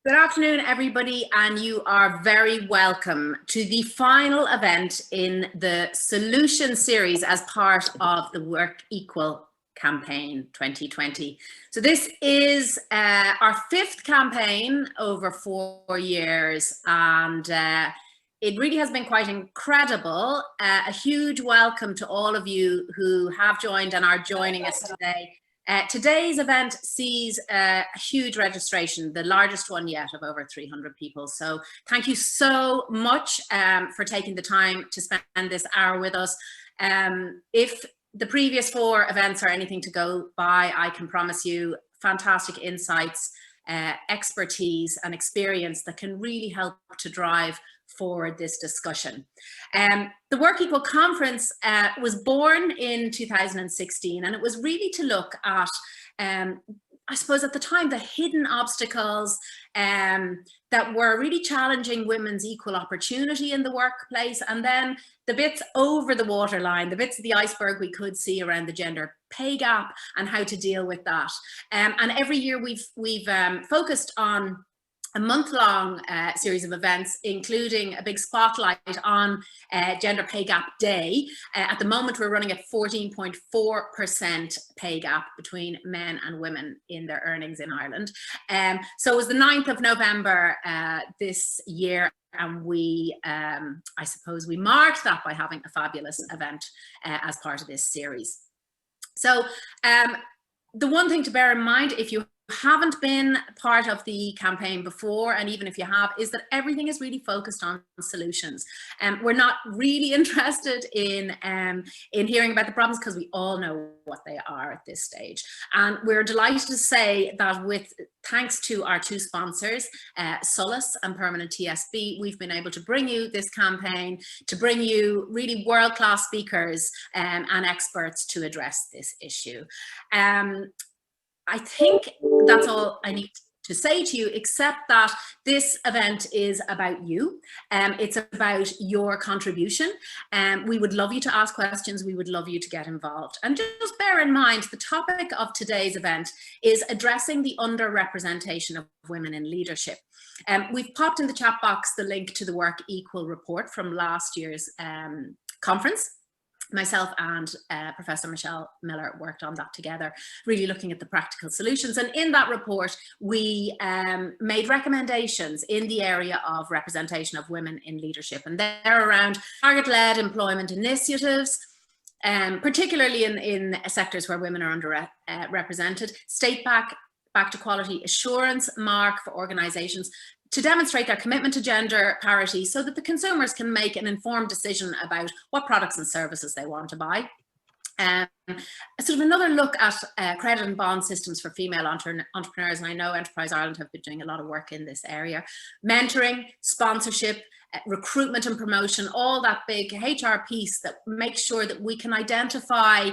Good afternoon, everybody, and you are very welcome to the final event in the Solution series as part of the WorkEqual campaign 2020. So this is our fifth campaign over 4 years, and it really has been quite incredible. A huge welcome to all of you who have joined and are joining us today. Today's event sees a huge registration, the largest one yet, of over 300 people. So thank you so much for taking the time to spend this hour with us. If the previous 4 events are anything to go by, I can promise you fantastic insights, expertise and experience that can really help to drive forward this discussion. The WorkEqual conference was born in 2016, and it was really to look at, I suppose at the time, the hidden obstacles that were really challenging women's equal opportunity in the workplace, and then the bits over the waterline, the bits of the iceberg we could see around the gender pay gap and how to deal with that. And every year we've focused on a month-long series of events, including a big spotlight on Gender Pay Gap Day. At the moment, we're running at 14.4% pay gap between men and women in their earnings in Ireland. So it was the 9th of November this year, and we, I suppose we marked that by having a fabulous event as part of this series. So the one thing to bear in mind, if you haven't been part of the campaign before, and even if you have, is that everything is really focused on solutions. We're not really interested in hearing about the problems, because we all know what they are at this stage. And we're delighted to say that thanks to our 2 sponsors, Solace and Permanent TSB, we've been able to bring you this campaign, to bring you really world-class speakers and experts to address this issue. I think that's all I need to say to you, except that this event is about you. It's about your contribution. We would love you to ask questions. We would love you to get involved. And just bear in mind, the topic of today's event is addressing the underrepresentation of women in leadership. We've popped in the chat box the link to the WorkEqual report from last year's conference. Myself and Professor Michelle Miller worked on that together, really looking at the practical solutions. And in that report, we made recommendations in the area of representation of women in leadership. And they're around target-led employment initiatives, particularly in sectors where women are underrepresented, state-backed quality assurance mark for organizations to demonstrate their commitment to gender parity, so that the consumers can make an informed decision about what products and services they want to buy. Sort of another look at credit and bond systems for female entrepreneurs, and I know Enterprise Ireland have been doing a lot of work in this area. Mentoring, sponsorship, recruitment and promotion, all that big HR piece that makes sure that we can identify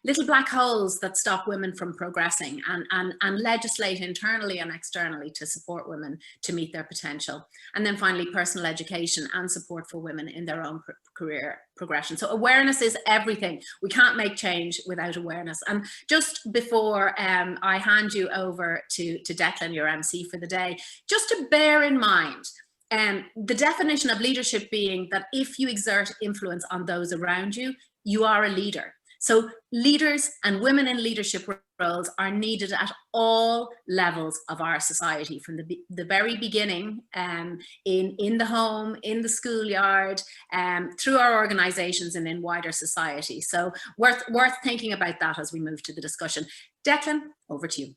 little black holes that stop women from progressing, and legislate internally and externally to support women to meet their potential. And then finally, personal education and support for women in their own career progression. So awareness is everything. We can't make change without awareness. And just before I hand you over to Declan, your MC for the day, just to bear in mind the definition of leadership being that if you exert influence on those around you, you are a leader. So leaders and women in leadership roles are needed at all levels of our society, from the very beginning, in the home, in the schoolyard, through our organizations and in wider society. So worth thinking about that as we move to the discussion. Declan, over to you.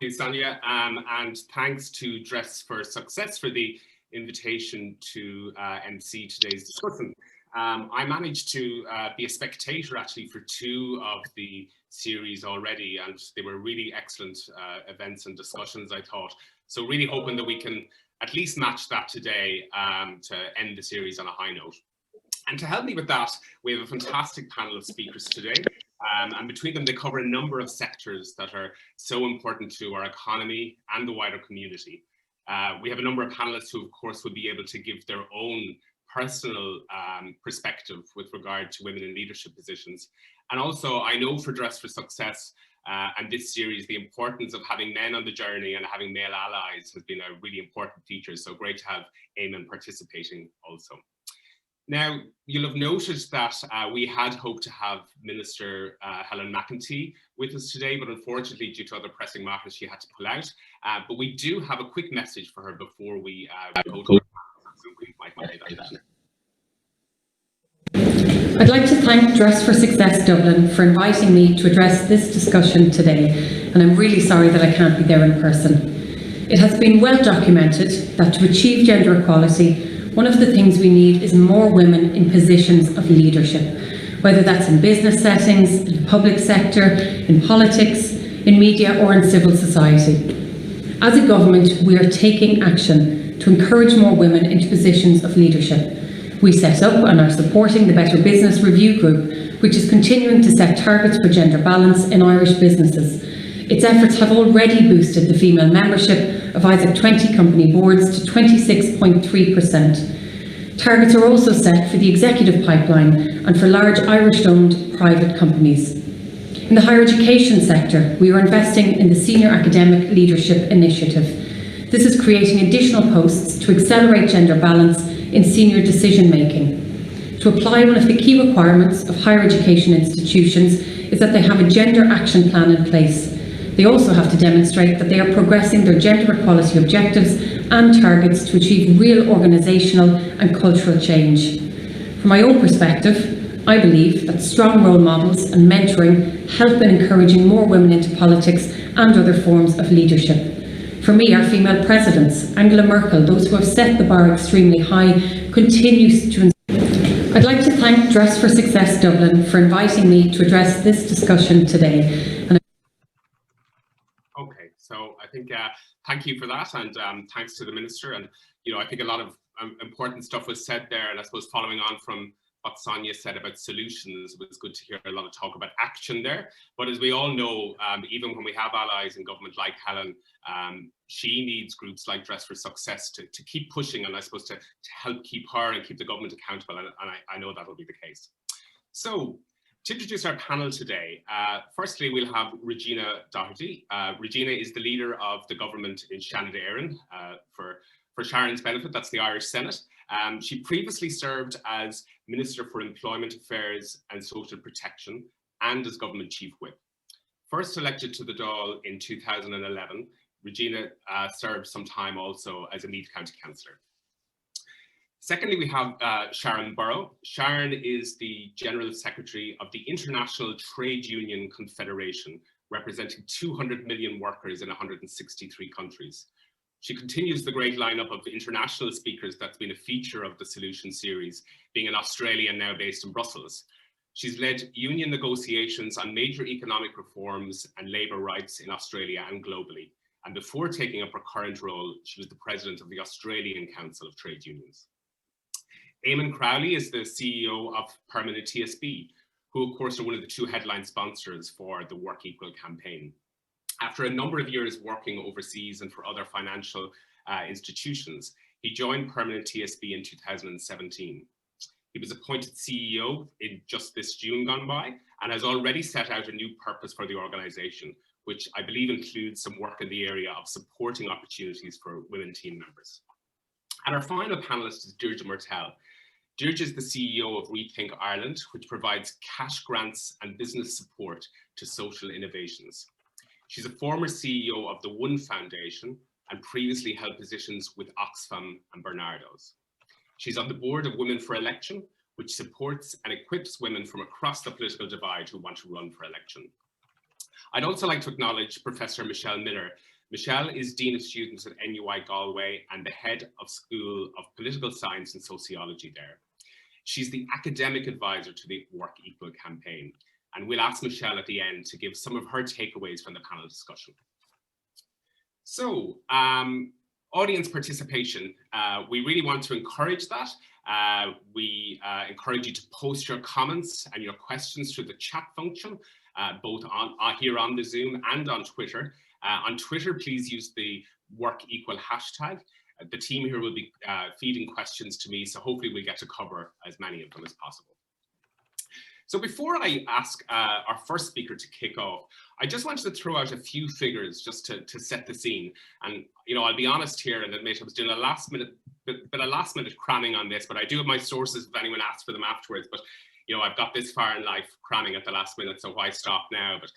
Thanks, Sonia, and thanks to Dress for Success for the invitation to MC today's discussion. I managed to be a spectator actually for 2 of the series already, and they were really excellent events and discussions, I thought. So really hoping that we can at least match that today to end the series on a high note. And to help me with that, we have a fantastic panel of speakers today. And between them, they cover a number of sectors that are so important to our economy and the wider community. We have a number of panelists who, of course, will be able to give their own personal perspective with regard to women in leadership positions. And also, I know for Dress for Success, And this series, the importance of having men on the journey and having male allies has been a really important feature. So great to have Éireann participating also. Now, you'll have noted that we had hoped to have Minister Helen McEntee with us today, but unfortunately, due to other pressing matters, she had to pull out. But we do have a quick message for her before we go to so we might play that then. I'd like to thank Dress for Success Dublin for inviting me to address this discussion today, and I'm really sorry that I can't be there in person. It has been well documented that to achieve gender equality, one of the things we need is more women in positions of leadership, whether that's in business settings, in the public sector, in politics, in media or in civil society. As a government, we are taking action to encourage more women into positions of leadership. We set up and are supporting the Better Business Review Group, which is continuing to set targets for gender balance in Irish businesses. Its efforts have already boosted the female membership of ISAC 20 company boards to 26.3%. Targets are also set for the executive pipeline and for large Irish-owned private companies. In the higher education sector, we are investing in the Senior Academic Leadership Initiative. This is creating additional posts to accelerate gender balance in senior decision making. To apply, one of the key requirements of higher education institutions is that they have a gender action plan in place. They also have to demonstrate that they are progressing their gender equality objectives and targets to achieve real organisational and cultural change. From my own perspective, I believe that strong role models and mentoring help in encouraging more women into politics and other forms of leadership. For me, our female presidents, Angela Merkel, those who have set the bar extremely high, continues to. I'd like to thank Dress for Success Dublin for inviting me to address this discussion today. Okay, so I think thank you for that, and thanks to the Minister. And I think a lot of important stuff was said there, and I suppose following on from what Sonia said about solutions, it was good to hear a lot of talk about action there. But as we all know, even when we have allies in government like Helen, she needs groups like Dress for Success to keep pushing, and I suppose to help keep her and keep the government accountable, and I know that will be the case. So to introduce our panel today, firstly we'll have Regina Doherty. Regina is the leader of the government in Seanad, Éireann. For Sharan's benefit, that's the Irish Senate. She previously served as Minister for Employment Affairs and Social Protection and as Government Chief Whip. First elected to the Dáil in 2011, Regina served some time also as a Meath County Councillor. Secondly, we have Sharan Burrow. Sharan is the General Secretary of the International Trade Union Confederation, representing 200 million workers in 163 countries. She continues the great lineup of international speakers that's been a feature of the Solution series, being an Australian now based in Brussels. She's led union negotiations on major economic reforms and labour rights in Australia and globally. And before taking up her current role, she was the president of the Australian Council of Trade Unions. Eamon Crowley is the CEO of Permanent TSB, who of course are one of the two headline sponsors for the WorkEqual campaign. After a number of years working overseas and for other financial institutions, he joined Permanent TSB in 2017. He was appointed CEO in just this June gone by and has already set out a new purpose for the organisation, which I believe includes some work in the area of supporting opportunities for women team members. And our final panellist is Deirdre Mortell. Deirdre is the CEO of Rethink Ireland, which provides cash grants and business support to social innovations. She's a former CEO of the One Foundation and previously held positions with Oxfam and Barnardo's. She's on the board of Women for Election, which supports and equips women from across the political divide who want to run for election. I'd also like to acknowledge Professor Michelle Miller. Michelle is Dean of Students at NUI Galway and the head of School of Political Science and Sociology there. She's the academic advisor to the WorkEqual campaign. And we'll ask Michelle at the end to give some of her takeaways from the panel discussion. So, audience participation, we really want to encourage that. We encourage you to post your comments and your questions through the chat function, both here on the Zoom and on Twitter. On Twitter, please use the WorkEqual hashtag. The team here will be feeding questions to me, so hopefully we'll get to cover as many of them as possible. So before I ask our first speaker to kick off, I just wanted to throw out a few figures just to set the scene. And, you know, I'll be honest here and admit I was doing a last minute cramming on this, but I do have my sources if anyone asks for them afterwards. But, you know, I've got this far in life cramming at the last minute, so why stop now? But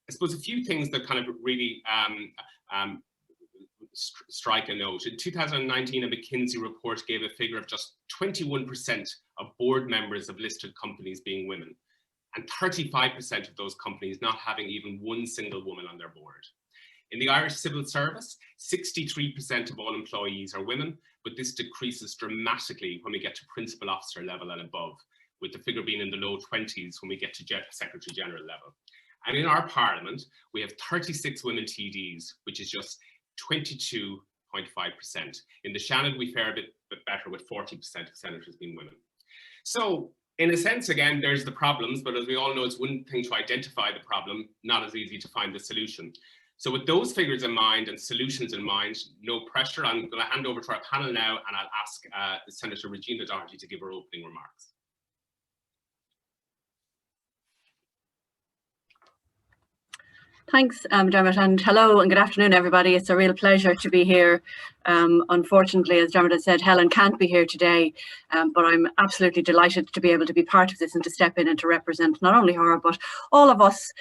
I suppose a few things that kind of really strike a note. In 2019, a McKinsey report gave a figure of just 21% of board members of listed companies being women, and 35% of those companies not having even one single woman on their board. In the Irish civil service, 63% of all employees are women, but this decreases dramatically when we get to principal officer level and above, with the figure being in the low 20s when we get to Secretary General level. And in our parliament, we have 36 women TDs, which is just 22.5%. In the Seanad, we fare a bit better with 40% of senators being women. So in a sense, again, there's the problems, but as we all know, it's one thing to identify the problem, not as easy to find the solution. So with those figures in mind and solutions in mind, no pressure, I'm going to hand over to our panel now, and I'll ask Senator Regina Doherty to give her opening remarks. Thanks, Dermot, and hello and good afternoon, everybody. It's a real pleasure to be here. Unfortunately, as Dermot has said, Helen can't be here today, but I'm absolutely delighted to be able to be part of this and to step in and to represent not only her, but all of us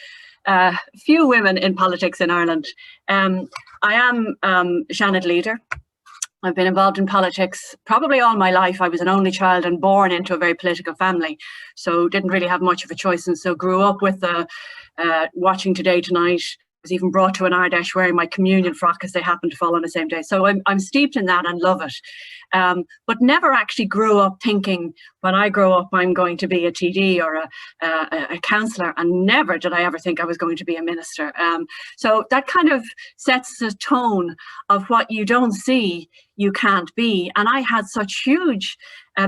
few women in politics in Ireland. I am Seanad leader. I've been involved in politics probably all my life. I was an only child and born into a very political family, so didn't really have much of a choice, and so grew up with watching Today Tonight. I was even brought to an Ardèche wearing my communion frock because they happened to fall on the same day. So I'm steeped in that and love it, but never actually grew up thinking when I grow up I'm going to be a TD or a councillor, and never did I ever think I was going to be a minister. So that kind of sets the tone of what you don't see, you can't be. And I had such huge,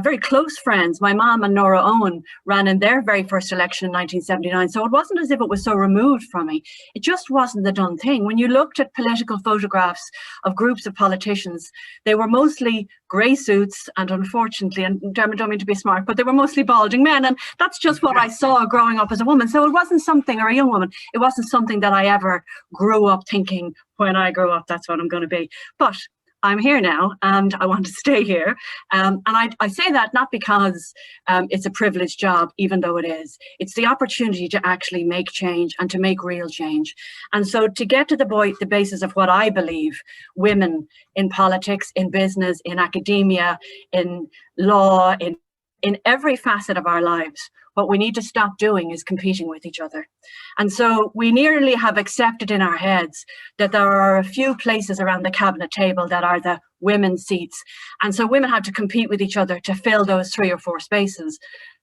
very close friends. My mom and Nora Owen ran in their very first election in 1979. So it wasn't as if it was so removed from me. It just wasn't the done thing. When you looked at political photographs of groups of politicians, they were mostly grey suits, and unfortunately, and Dermot, don't mean to be smart, but they were mostly balding men. And that's just what I saw growing up as a woman. So it wasn't something, or a young woman, it wasn't something that I ever grew up thinking, when I grow up, that's what I'm going to be. But I'm here now and I want to stay here. And I say that not because it's a privileged job, even though it is. It's the opportunity to actually make change and to make real change. And so to get to the basis of what I believe women in politics, in business, in academia, in law, in every facet of our lives, what we need to stop doing is competing with each other. And so we nearly have accepted in our heads that there are a few places around the cabinet table that are the women's seats. And so women have to compete with each other to fill those 3 or 4 spaces.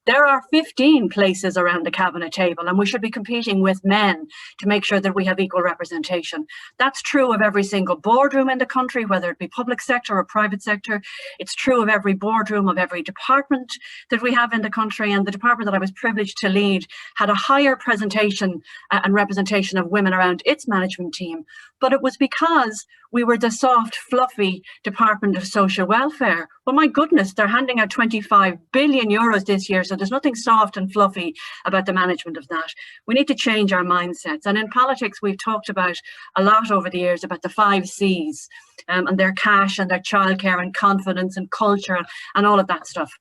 There are 15 places around the cabinet table, and we should be competing with men to make sure that we have equal representation. That's true of every single boardroom in the country, whether it be public sector or private sector. It's true of every boardroom of every department that we have in the country, and the department that I was privileged to lead had a higher presentation and representation of women around its management team. But it was because we were the soft, fluffy Department of Social Welfare. Well, my goodness, they're handing out 25 billion euros this year, so there's nothing soft and fluffy about the management of that. We need to change our mindsets. And in politics, we've talked about a lot over the years about the 5 C's and their cash and their childcare and confidence and culture and all of that stuff.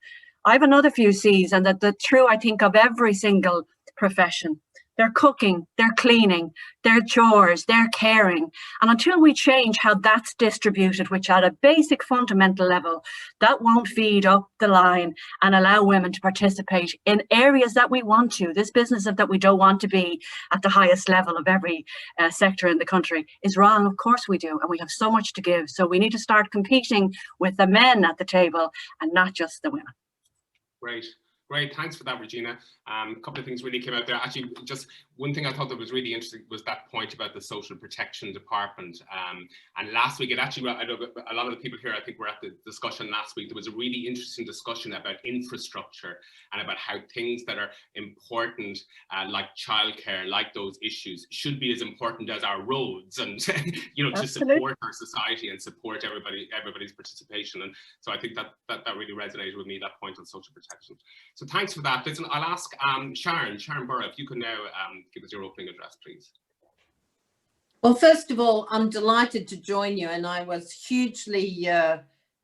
I have another few C's, and that's true, I think, of every single profession. They're cooking, they're cleaning, they're chores, they're caring. And until we change how that's distributed, which at a basic fundamental level, that won't feed up the line and allow women to participate in areas that we want to. This business of that we don't want to be at the highest level of every sector in the country is wrong. Of course we do, and we have so much to give. So we need to start competing with the men at the table and not just the women. Great, thanks for that, Regina. A couple of things really came out there. Actually, just one thing I thought that was really interesting was that point about the Social Protection Department. And last week, I know a lot of the people here, I think, were at the discussion last week. There was a really interesting discussion about infrastructure and about how things that are important, like childcare, like those issues, should be as important as our roads and, you know, to support our society and support everybody's participation. And so I think that really resonated with me, that point on social protection. So thanks for that. Listen, I'll ask Sharan Burrow, if you can now give us your opening address, please. Well, first of all, I'm delighted to join you, and I was hugely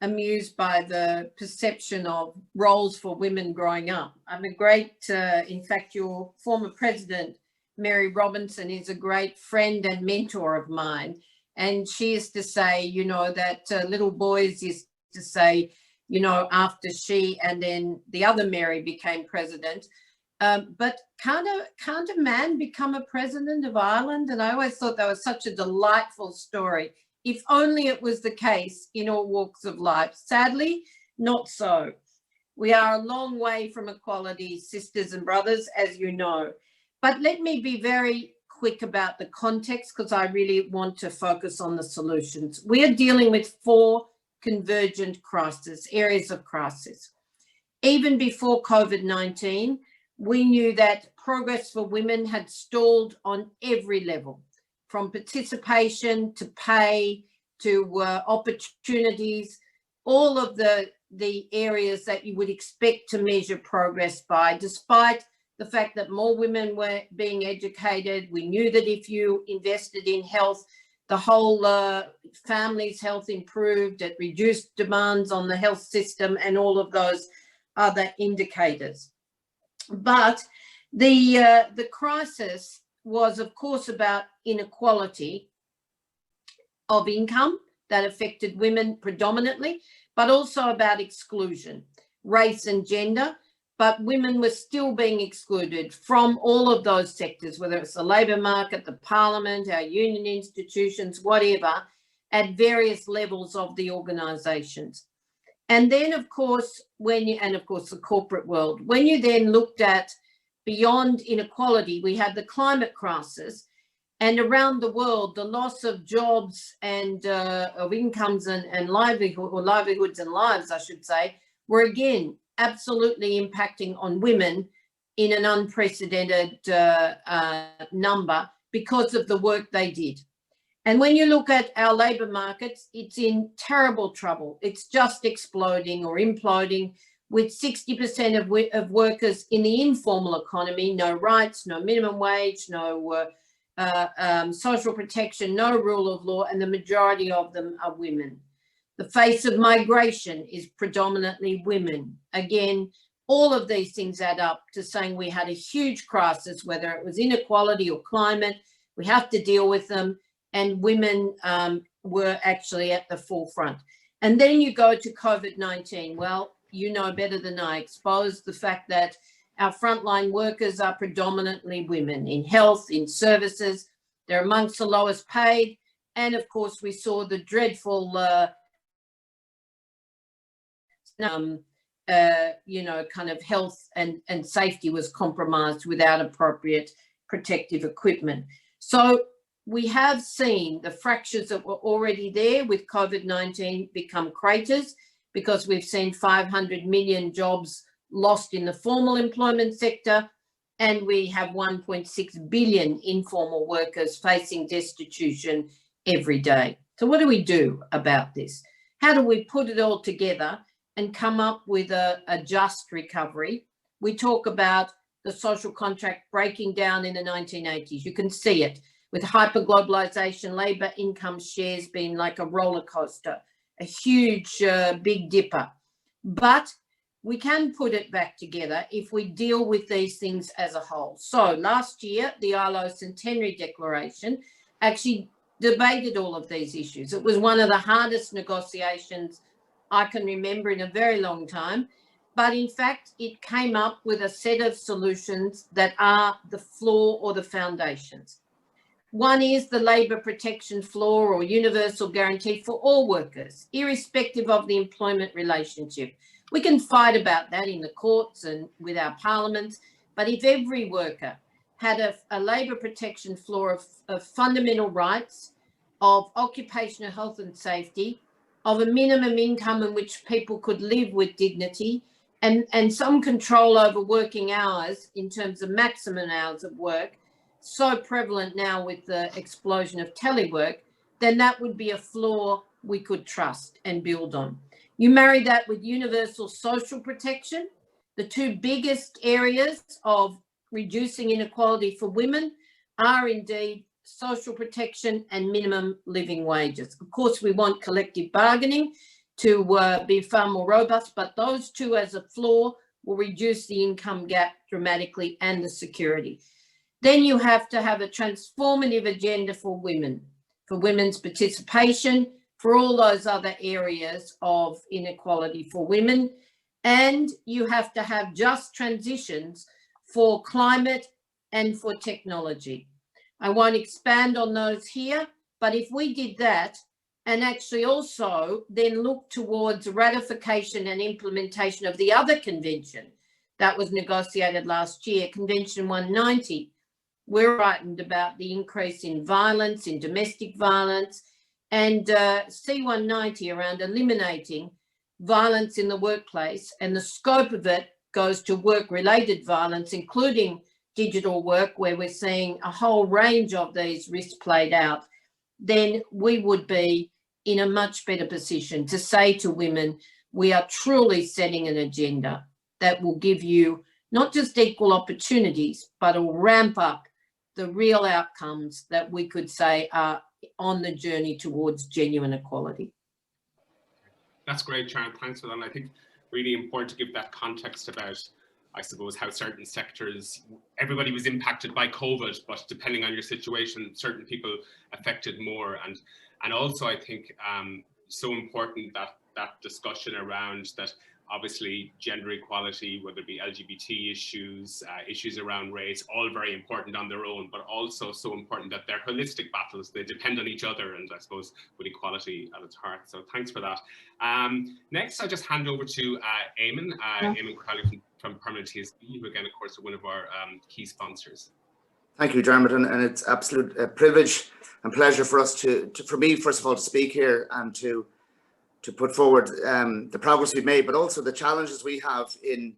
amused by the perception of roles for women growing up. I'm a great, in fact, your former president, Mary Robinson, is a great friend and mentor of mine. And she used to say, you know, that little boys used to say, you know, after she and then the other Mary became president, but can't a man become a president of Ireland? And I always thought that was such a delightful story. If only it was the case in all walks of life. Sadly, not so. We are a long way from equality, sisters and brothers, as you know. But let me be very quick about the context, because I really want to focus on the solutions. We are dealing with 4 convergent crises, areas of crisis. Even before COVID-19, we knew that progress for women had stalled on every level, from participation to pay to opportunities, all of the areas that you would expect to measure progress by, despite the fact that more women were being educated. We knew that if you invested in health, the whole family's health improved, it reduced demands on the health system and all of those other indicators. But the crisis was, of course, about inequality of income that affected women predominantly, but also about exclusion, race and gender. But women were still being excluded from all of those sectors, whether it's the labour market, the parliament, our union institutions, whatever, at various levels of the organisations. And then, of course, the corporate world. When you then looked at beyond inequality, we had the climate crisis, and around the world, the loss of jobs and of incomes and livelihoods and lives, I should say, were again absolutely impacting on women in an unprecedented number because of the work they did. And when you look at our labour markets, it's in terrible trouble. It's just exploding or imploding, with 60% of workers in the informal economy, no rights, no minimum wage, no social protection, no rule of law, and the majority of them are women. The face of migration is predominantly women. Again, all of these things add up to saying we had a huge crisis, whether it was inequality or climate. We have to deal with them, and women were actually at the forefront. And then you go to COVID-19. Well, you know better than I, exposed the fact that our frontline workers are predominantly women in health, in services. They're amongst the lowest paid. And of course, we saw the dreadful kind of health and safety was compromised without appropriate protective equipment. So we have seen the fractures that were already there with COVID-19 become craters, because we've seen 500 million jobs lost in the formal employment sector, and we have 1.6 billion informal workers facing destitution every day. So what do we do about this? How do we put it all together and come up with a just recovery? We talk about the social contract breaking down in the 1980s. You can see it with hyperglobalization, labour income shares being like a roller coaster, a huge big dipper. But we can put it back together if we deal with these things as a whole. So last year, the ILO Centenary Declaration actually debated all of these issues. It was one of the hardest negotiations I can remember in a very long time. But in fact, it came up with a set of solutions that are the floor or the foundations. One is the labour protection floor or universal guarantee for all workers, irrespective of the employment relationship. We can fight about that in the courts and with our parliaments, but if every worker had a labour protection floor of fundamental rights, of occupational health and safety, of a minimum income in which people could live with dignity, and some control over working hours in terms of maximum hours of work, so prevalent now with the explosion of telework, then that would be a floor we could trust and build on. You marry that with universal social protection, The two biggest areas of reducing inequality for women are indeed social protection and minimum living wages. Of course, we want collective bargaining to be far more robust, but those two as a floor will reduce the income gap dramatically and the security. Then you have to have a transformative agenda for women, for women's participation, for all those other areas of inequality for women. And you have to have just transitions for climate and for technology. I won't expand on those here, but if we did that and actually also then look towards ratification and implementation of the other convention that was negotiated last year, Convention 190, we're frightened about the increase in violence, in domestic violence, and C190 around eliminating violence in the workplace, and the scope of it goes to work-related violence, including digital work, where we're seeing a whole range of these risks played out. Then we would be in a much better position to say to women, we are truly setting an agenda that will give you not just equal opportunities, but will ramp up the real outcomes that we could say are on the journey towards genuine equality. That's great, Sharan. Thanks for that. And I think really important to give that context about, I suppose, how certain sectors, everybody was impacted by COVID, but depending on your situation, certain people affected more. And also, I think so important that discussion around that. Obviously, gender equality, whether it be LGBT issues, issues around race, all very important on their own, but also so important that they're holistic battles. They depend on each other, and I suppose with equality at its heart. So thanks for that. Next, I'll just hand over to Éireann, Éireann Crowley from Permanent TSB, who again, of course, are one of our key sponsors. Thank you, Dermot, and it's absolute privilege and pleasure for us for me, first of all, to speak here and to put forward the progress we've made, but also the challenges we have in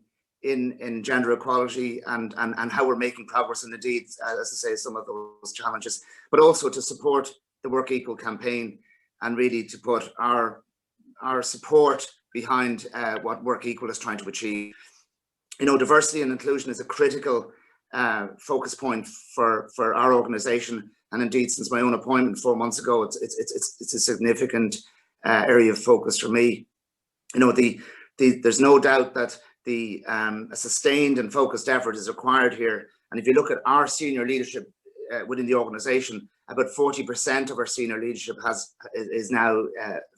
gender equality and how we're making progress, and indeed, as I say, some of those challenges, but also to support the WorkEqual campaign and really to put our support behind what WorkEqual is trying to achieve. You know, diversity and inclusion is a critical focus point for our organisation, and indeed, since my own appointment 4 months ago, it's a significant area of focus for me. You know, there's no doubt that a sustained and focused effort is required here. And if you look at our senior leadership within the organisation, about 40% of our senior leadership is now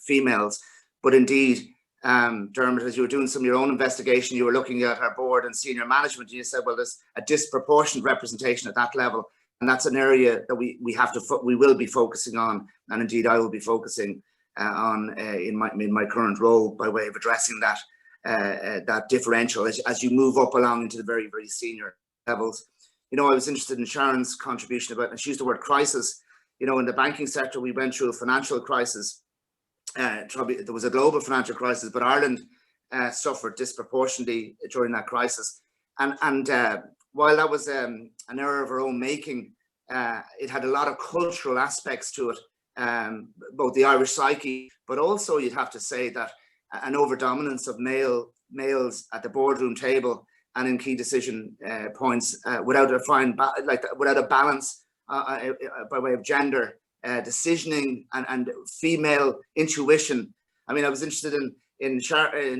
females. But indeed, Dermot, as you were doing some of your own investigation, you were looking at our board and senior management, and you said, well, there's a disproportionate representation at that level, and that's an area that we will be focusing on, and indeed I will be focusing on in my current role by way of addressing that differential as you move up along into the very, very senior levels. You know, I was interested in Sharon's contribution about, and she used the word crisis. You know, in the banking sector, we went through a financial crisis. There was a global financial crisis, but Ireland suffered disproportionately during that crisis. And while that was an error of our own making, it had a lot of cultural aspects to it. Both the Irish psyche, but also you'd have to say that an overdominance of males at the boardroom table and in key decision points without a balance by way of gender decisioning and female intuition. I mean, I was interested in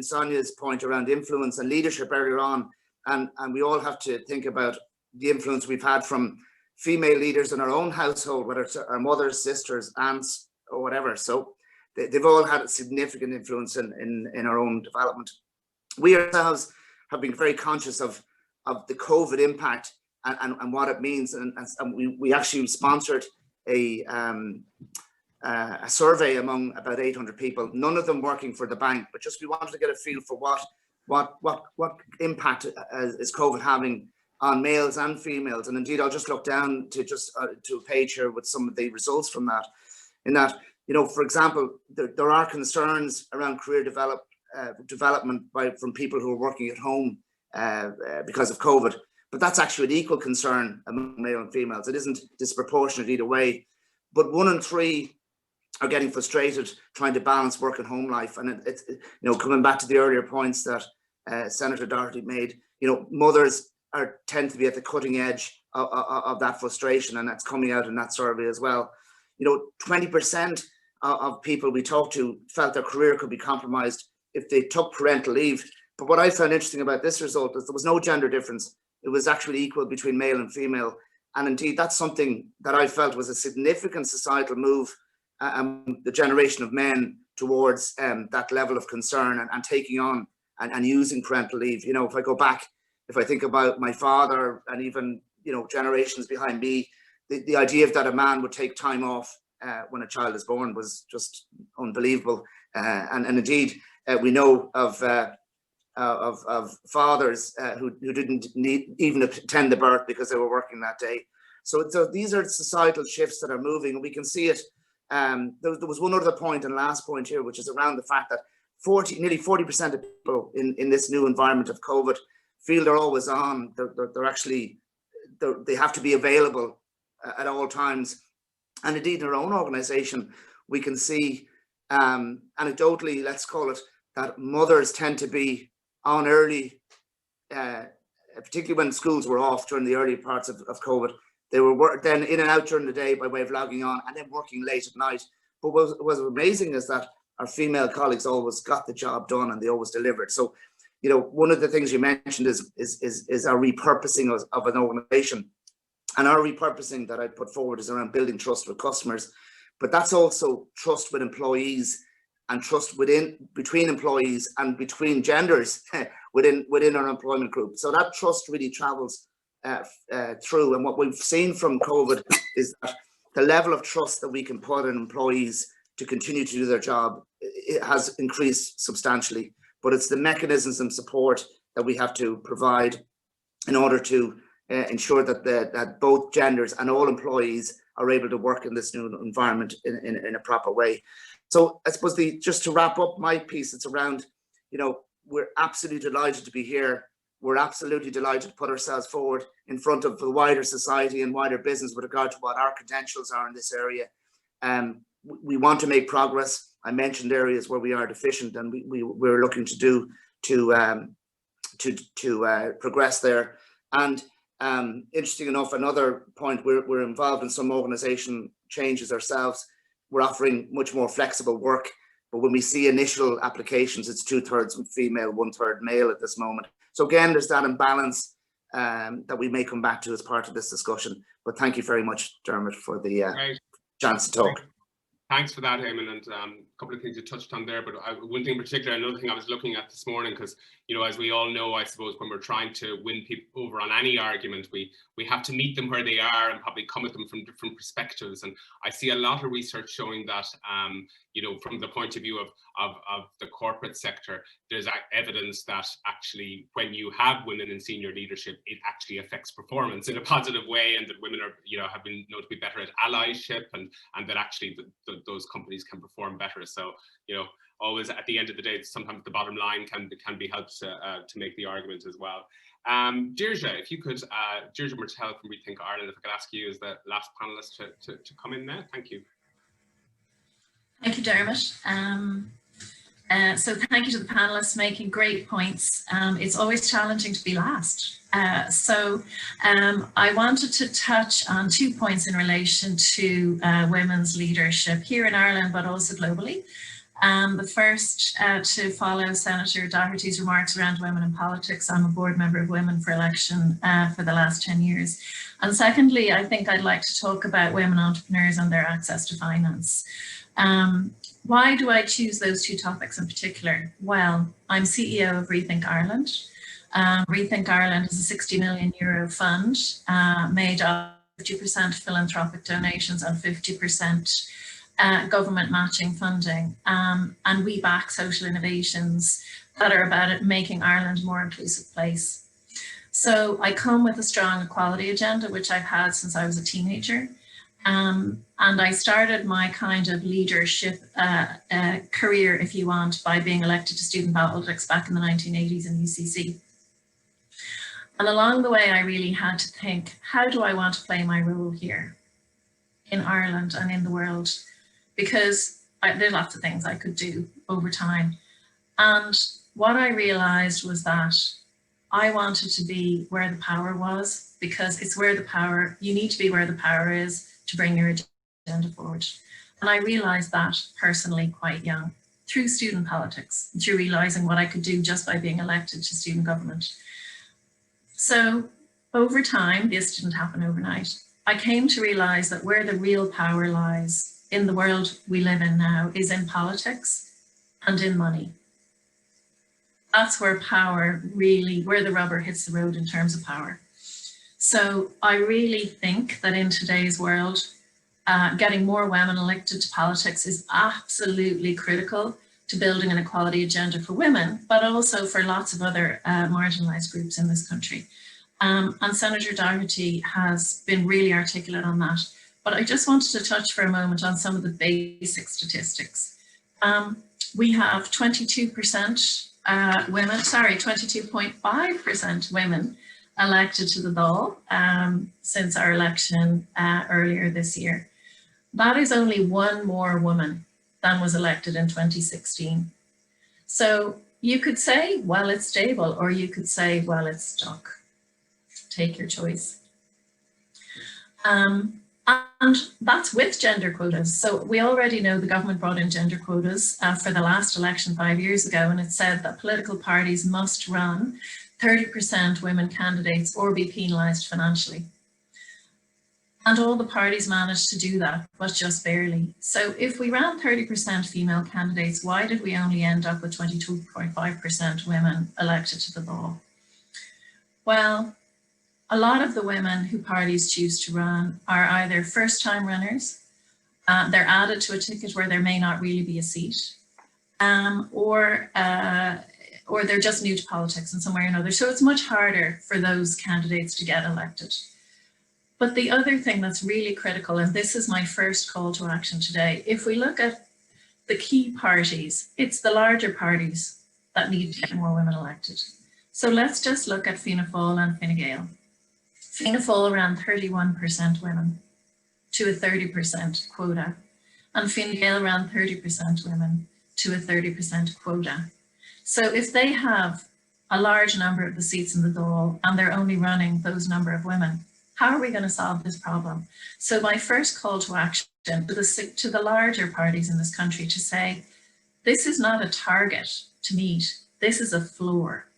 Sonia's point around influence and leadership earlier on, and we all have to think about the influence we've had from female leaders in our own household, whether it's our mothers, sisters, aunts, or whatever. So they've all had a significant influence in our own development. We ourselves have been very conscious of the COVID impact and what it means, and we actually sponsored a survey among about 800 people, none of them working for the bank, but just we wanted to get a feel for what impact is COVID having on males and females. And indeed, I'll just look down to to a page here with some of the results from that. In that, you know, for example, there are concerns around career development from people who are working at home because of COVID, but that's actually an equal concern among male and females. It isn't disproportionate either way, but 1 in 3 are getting frustrated trying to balance work and home life. And it's, you know, coming back to the earlier points that Senator Doherty made. You know, mothers tend to be at the cutting edge of that frustration, and that's coming out in that survey as well. You know, 20% of people we talked to felt their career could be compromised if they took parental leave. But what I found interesting about this result is there was no gender difference. It was actually equal between male and female. And indeed, that's something that I felt was a significant societal move, the generation of men towards that level of concern and taking on and using parental leave. You know, if I go back, if I think about my father and even, you know, generations behind me, the idea that a man would take time off when a child is born was just unbelievable. And indeed, we know of fathers who didn't need even attend the birth because they were working that day. So these are societal shifts that are moving, and we can see it. There was one other point and last point here, which is around the fact that nearly 40% of people in this new environment of COVID feel they're always on. They have to be available at all times. And indeed, in our own organisation, we can see anecdotally, let's call it, that mothers tend to be on early, particularly when schools were off during the early parts of COVID. They were then in and out during the day by way of logging on and then working late at night. But what was amazing is that our female colleagues always got the job done and they always delivered. So, you know, one of the things you mentioned is our repurposing of an organisation. And our repurposing that I put forward is around building trust with customers, but that's also trust with employees and trust between employees and between genders within our employment group. So that trust really travels through. And what we've seen from COVID is that the level of trust that we can put in employees to continue to do their job, it has increased substantially. But it's the mechanisms and support that we have to provide in order to ensure that both genders and all employees are able to work in this new environment in a proper way. So I suppose just to wrap up my piece, it's around, you know, we're absolutely delighted to be here. We're absolutely delighted to put ourselves forward in front of the wider society and wider business with regard to what our credentials are in this area. We want to make progress. I mentioned areas where we are deficient, and we're looking to progress there. And interesting enough, another point, we're involved in some organisation changes ourselves. We're offering much more flexible work, but when we see initial applications, it's 2/3 female, 1/3 male at this moment. So again, there's that imbalance that we may come back to as part of this discussion. But thank you very much, Dermot, for the chance to talk. Thanks for that, Éireann, and a couple of things you touched on there, but one thing in particular, another thing I was looking at this morning, because, you know, as we all know, I suppose when we're trying to win people over on any argument, we have to meet them where they are and probably come at them from different perspectives. And I see a lot of research showing that, you know, from the point of view of the corporate sector, there's evidence that actually when you have women in senior leadership, it actually affects performance in a positive way, and that women are, you know, have been known to be better at allyship, and that actually those companies can perform better. So, you know, always at the end of the day, sometimes the bottom line can be helped to make the argument as well. Deirdre, if you could, Deirdre Mortell from Rethink Ireland, if I could ask you as the last panelist to come in there. Thank you. Thank you, Dermot. So thank you to the panelists making great points. It's always challenging to be last. I wanted to touch on 2 points in relation to women's leadership here in Ireland, but also globally. The first, to follow Senator Doherty's remarks around women in politics. I'm a board member of Women for Election for the last 10 years. And secondly, I think I'd like to talk about women entrepreneurs and their access to finance. Why do I choose those 2 topics in particular? Well, I'm CEO of Rethink Ireland. Rethink Ireland is a €60 million fund made of 50% philanthropic donations and 50% government matching funding. And we back social innovations that are about making Ireland a more inclusive place. So I come with a strong equality agenda, which I've had since I was a teenager. And I started my kind of leadership career, if you want, by being elected to student politics back in the 1980s in UCC. And along the way, I really had to think, how do I want to play my role here in Ireland and in the world? Because there are lots of things I could do over time. And what I realized was that I wanted to be where the power was, because it's where the power, you need to be where the power is to bring your agenda forward. And I realized that personally quite young, through student politics, through realizing what I could do just by being elected to student government. So over time, this didn't happen overnight. I came to realize that where the real power lies in the world we live in now is in politics and in money. That's where power really, where the rubber hits the road in terms of power. So I really think that in today's world, getting more women elected to politics is absolutely critical to building an equality agenda for women, but also for lots of other marginalised groups in this country. And Senator Doherty has been really articulate on that. But I just wanted to touch for a moment on some of the basic statistics. We have 22% women, sorry, 22.5% women elected to the Dáil since our election earlier this year. That is only one more woman than was elected in 2016. So you could say, well, it's stable, or you could say, well, it's stuck. Take your choice. And that's with gender quotas. So we already know the government brought in gender quotas for the last election 5 years ago, and it said that political parties must run 30% women candidates or be penalised financially. And all the parties managed to do that, but just barely. So if we ran 30% female candidates, why did we only end up with 22.5% women elected to the Dáil? Well, a lot of the women who parties choose to run are either first-time runners, they're added to a ticket where there may not really be a seat, or they're just new to politics in some way or another. So it's much harder for those candidates to get elected. But the other thing that's really critical, and this is my first call to action today, if we look at the key parties, it's the larger parties that need to get more women elected. So let's just look at Fianna Fáil and Fine Gael. Fianna Fáil ran 31% women to a 30% quota, and Fine Gael ran 30% women to a 30% quota. So if they have a large number of the seats in the Dáil and they're only running those number of women, how are we going to solve this problem? So my first call to action to the larger parties in this country to say, this is not a target to meet, this is a floor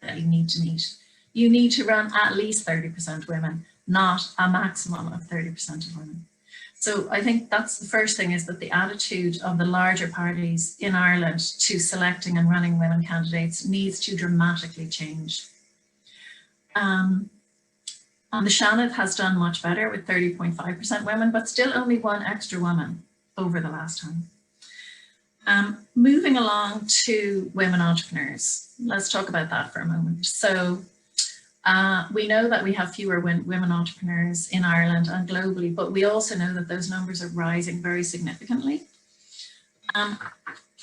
that you need to meet. You need to run at least 30% women, not a maximum of 30% of women. So I think that's the first thing, is that the attitude of the larger parties in Ireland to selecting and running women candidates needs to dramatically change. And the Seanad has done much better with 30.5% women, but still only one extra woman over the last time. Moving along to women entrepreneurs, let's talk about that for a moment. So we know that we have fewer women entrepreneurs in Ireland and globally, but we also know that those numbers are rising very significantly.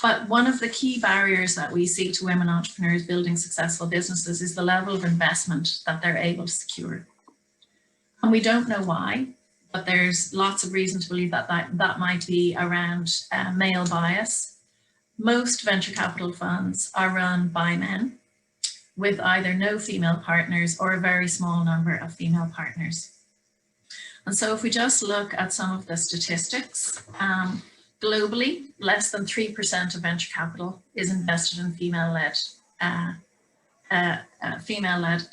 But one of the key barriers that we see to women entrepreneurs building successful businesses is the level of investment that they're able to secure. And we don't know why, but there's lots of reason to believe that that might be around male bias. Most venture capital funds are run by men, with either no female partners or a very small number of female partners. And so if we just look at some of the statistics, globally, less than 3% of venture capital is invested in female-led,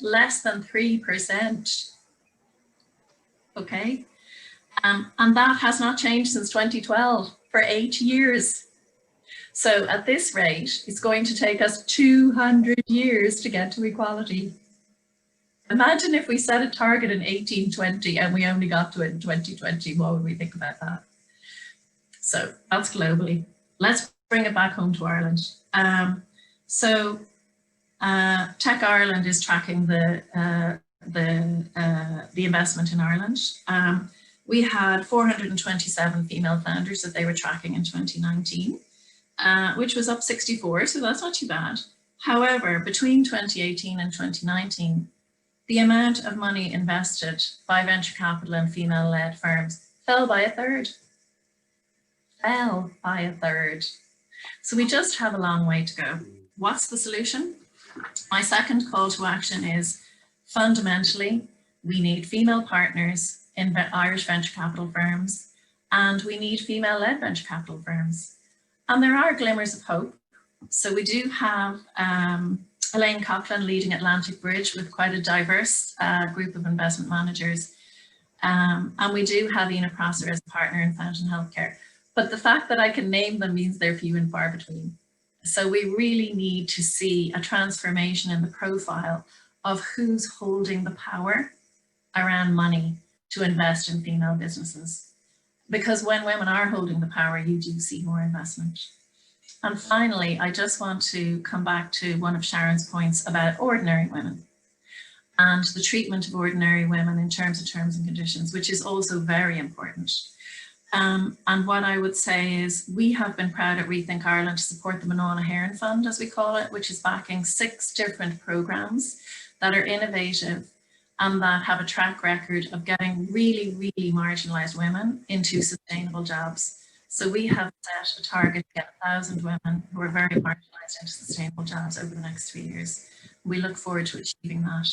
less than 3%. Okay, and that has not changed since 2012 for 8 years. So at this rate, it's going to take us 200 years to get to equality. Imagine if we set a target in 1820 and we only got to it in 2020, what would we think about that? So that's globally. Let's bring it back home to Ireland. Tech Ireland is tracking the investment in Ireland. We had 427 female founders that they were tracking in 2019, which was up 64, so that's not too bad. However, between 2018 and 2019, the amount of money invested by venture capital and female-led firms fell by a third. So we just have a long way to go. what's the solution? My second call to action is fundamentally, we need female partners in Irish venture capital firms, and we need female-led venture capital firms. And there are glimmers of hope. So we do have Elaine Coughlin leading Atlantic Bridge with quite a diverse group of investment managers. And we do have Ina Prosser as a partner in Fountain Healthcare. But the fact that I can name them means they're few and far between. So we really need to see a transformation in the profile of who's holding the power around money to invest in female businesses. Because when women are holding the power, you do see more investment. And finally, I just want to come back to one of Sharon's points about ordinary women and the treatment of ordinary women in terms of terms and conditions, which is also very important. And what I would say is we have been proud at Rethink Ireland to support the Manana Heron Fund, as we call it, which is backing 6 different programs that are innovative and that have a track record of getting really, really marginalised women into sustainable jobs. So we have set a target to get 1,000 women who are very marginalised into sustainable jobs over the next 3 years. We look forward to achieving that.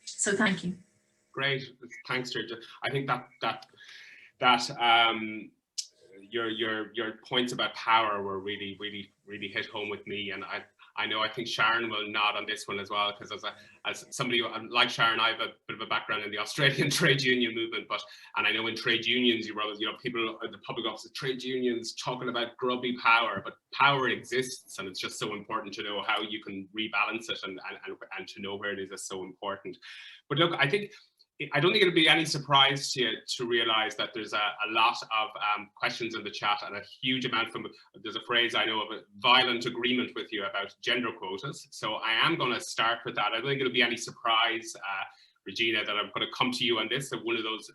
So thank you. Great, thanks, Deirdre. I think that your points about power were really hit home with me, and I think Sharon will nod on this one as well, because as somebody like Sharon, I have a bit of a background in the Australian trade union movement, and I know in trade unions, people at the public office of trade unions talking about grubby power, but power exists, and it's just so important to know how you can rebalance it and to know where it is so important. But look, I don't think it'll be any surprise to you to realize that there's a lot of questions in the chat, and a huge amount there's a phrase I know of, a violent agreement with you about gender quotas. So I am going to start with that. I don't think it'll be any surprise, Regina, that I'm going to come to you on this, that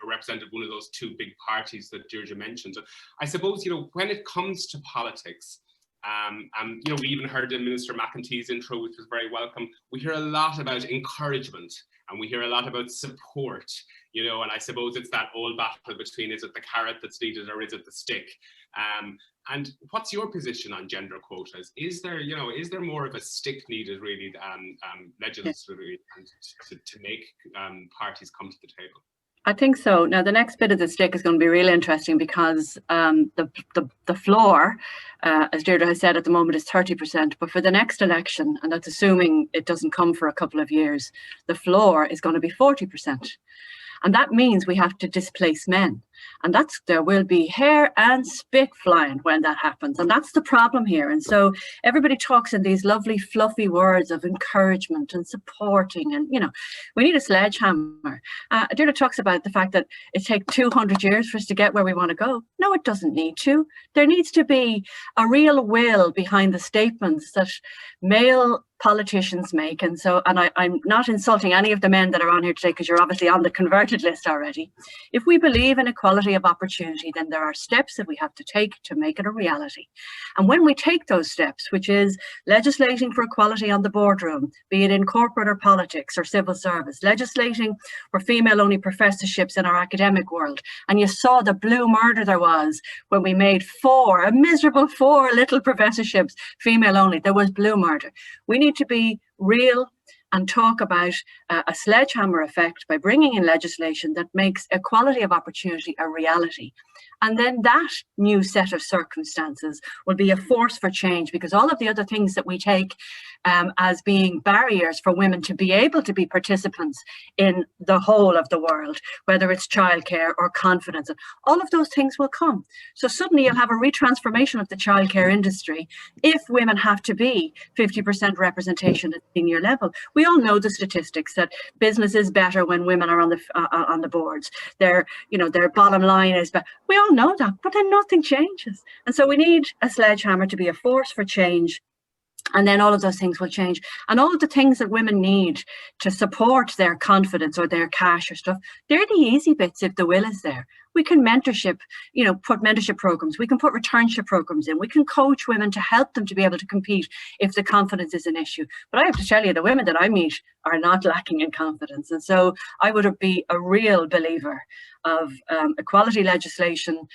represented one of those 2 big parties that Deirdre mentioned. So I suppose, when it comes to politics, and we even heard in Minister McEntee's intro, which was very welcome, we hear a lot about encouragement, and we hear a lot about support, and I suppose it's that old battle between, is it the carrot that's needed or is it the stick? And what's your position on gender quotas? Is there more of a stick needed, really, legislatively, to make parties come to the table? I think so. Now, the next bit of the stick is going to be really interesting, because the floor, as Deirdre has said, at the moment is 30%. But for the next election, and that's assuming it doesn't come for a couple of years, the floor is going to be 40%. And that means we have to displace men. And there will be hair and spit flying when that happens. And that's the problem here. And so everybody talks in these lovely, fluffy words of encouragement and supporting. And, we need a sledgehammer. Deirdre talks about the fact that it takes 200 years for us to get where we want to go. No, it doesn't need to. There needs to be a real will behind the statements that male politicians make. And I'm not insulting any of the men that are on here today, because you're obviously on the converted list already. If we believe in equality of opportunity, then there are steps that we have to take to make it a reality. And when we take those steps, which is legislating for equality on the boardroom, be it in corporate or politics or civil service, legislating for female-only professorships in our academic world, and you saw the blue murder there was when we made a miserable 4 little professorships female-only. There was blue murder. We need to be real and talk about a sledgehammer effect by bringing in legislation that makes equality of opportunity a reality. And then that new set of circumstances will be a force for change, because all of the other things that we take as being barriers for women to be able to be participants in the whole of the world, whether it's childcare or confidence, all of those things will come. So suddenly you'll have a retransformation of the childcare industry if women have to be 50% representation at senior level. We all know the statistics that business is better when women are on the boards. Their bottom line is better. We all know that, but then nothing changes. And so we need a sledgehammer to be a force for change. And then all of those things will change. And all of the things that women need to support their confidence or their cash or stuff, they're the easy bits if the will is there. We can mentorship, put mentorship programs. We can put returnship programs in. We can coach women to help them to be able to compete if the confidence is an issue. But I have to tell you, the women that I meet are not lacking in confidence. And so I would be a real believer of equality legislation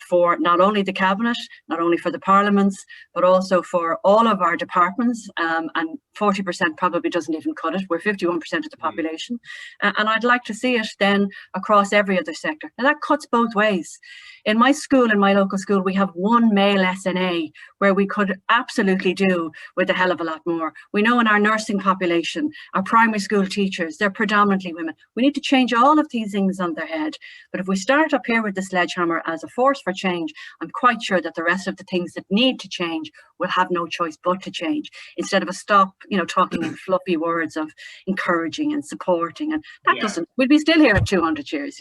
for not only the cabinet, not only for the parliaments, but also for all of our departments. And 40% probably doesn't even cut it. We're 51% of the population. And I'd like to see it then across every other sector. Now that cuts both ways. In my school, in my local school, we have one male SNA where we could absolutely do with a hell of a lot more. We know in our nursing population, our primary school teachers, they're predominantly women. We need to change all of these things on their head. But if we start up here with the sledgehammer as a force for change, I'm quite sure that the rest of the things that need to change will have no choice but to change, instead of a stop, talking in fluffy words of encouraging and supporting. And that doesn't, we'd be still here in 200 years,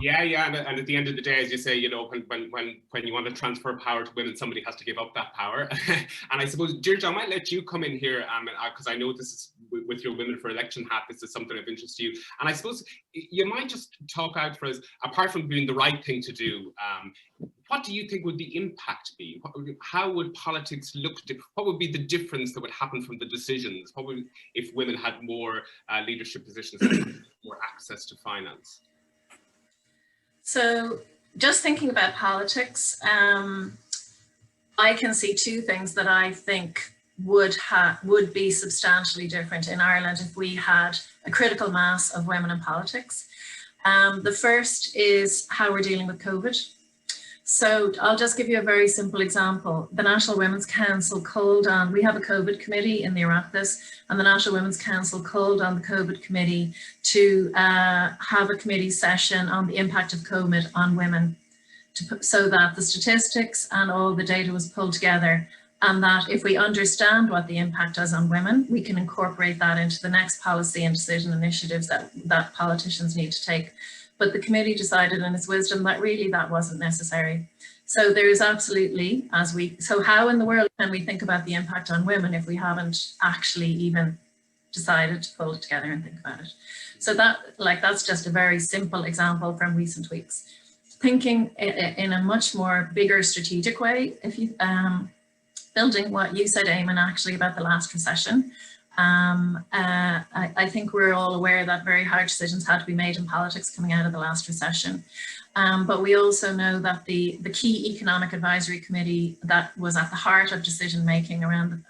Yeah, and at the end of the day, as you say, when you want to transfer power to women, somebody has to give up that power. And I suppose, Deirdre, I might let you come in here, because I know this is, with your Women for Election hat, this is something of interest to you. And I suppose you might just talk out for us, apart from doing the right thing to do, what do you think would the impact be? How would politics look? What would be the difference that would happen from the decisions? What would, if women had more leadership positions, more access to finance? So just thinking about politics, I can see two things that I think would be substantially different in Ireland if we had a critical mass of women in politics. The first is how we're dealing with COVID. So I'll just give you a very simple example. The National Women's Council called on, we have a COVID committee in the Oireachtas, and the National Women's Council called on the COVID committee to have a committee session on the impact of COVID on women, so that the statistics and all the data was pulled together, and that if we understand what the impact is on women, we can incorporate that into the next policy and decision initiatives that politicians need to take. But the committee decided in its wisdom that really that wasn't necessary. So there is absolutely, so how in the world can we think about the impact on women if we haven't actually even decided to pull it together and think about it? So that's just a very simple example from recent weeks. Thinking in a much more bigger strategic way, if you building what you said, Éireann, actually about the last recession. I think we're all aware that very hard decisions had to be made in politics coming out of the last what we also know that the key economic advisory committee that was at the heart of decision making around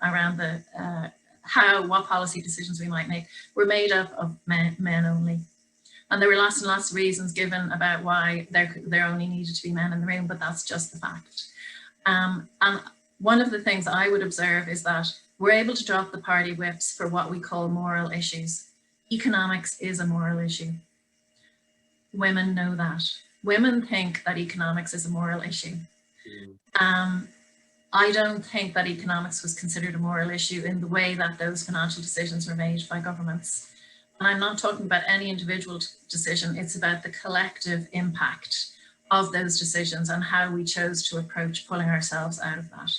what policy decisions we might make were made up of men only. And there were lots and lots of reasons given about why there only needed to be men in the room, but that's just the fact. And one of the things I would observe is that we're able to drop the party whips for what we call moral issues. Economics is a moral issue. Women know that. Women think that economics is a moral issue. I don't think that economics was considered a moral issue in the way that those financial decisions were made by governments. And I'm not talking about any individual decision, it's about the collective impact of those decisions and how we chose to approach pulling ourselves out of that.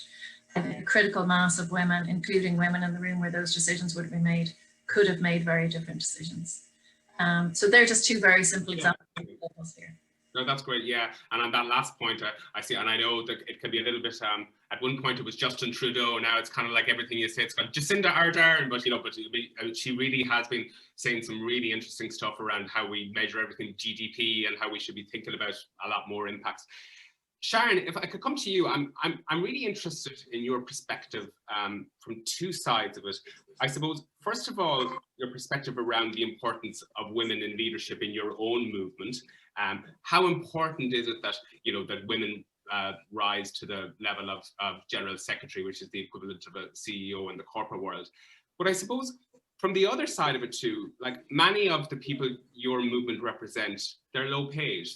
A critical mass of women, including women in the room where those decisions would have been made, could have made very different decisions. So they're just two very simple examples here. No, that's great. Yeah, and on that last point, I see, and I know that it can be a little bit. At one point, it was Justin Trudeau. Now it's kind of like everything you say. It's got Jacinda Ardern, but she really has been saying some really interesting stuff around how we measure everything GDP and how we should be thinking about a lot more impacts. Sharan, if I could come to you, I'm really interested in your perspective from two sides of it. I suppose, first of all, your perspective around the importance of women in leadership in your own movement. How important is it that that women rise to the level of General Secretary, which is the equivalent of a CEO in the corporate world? But I suppose from the other side of it too, like many of the people your movement represent, they're low paid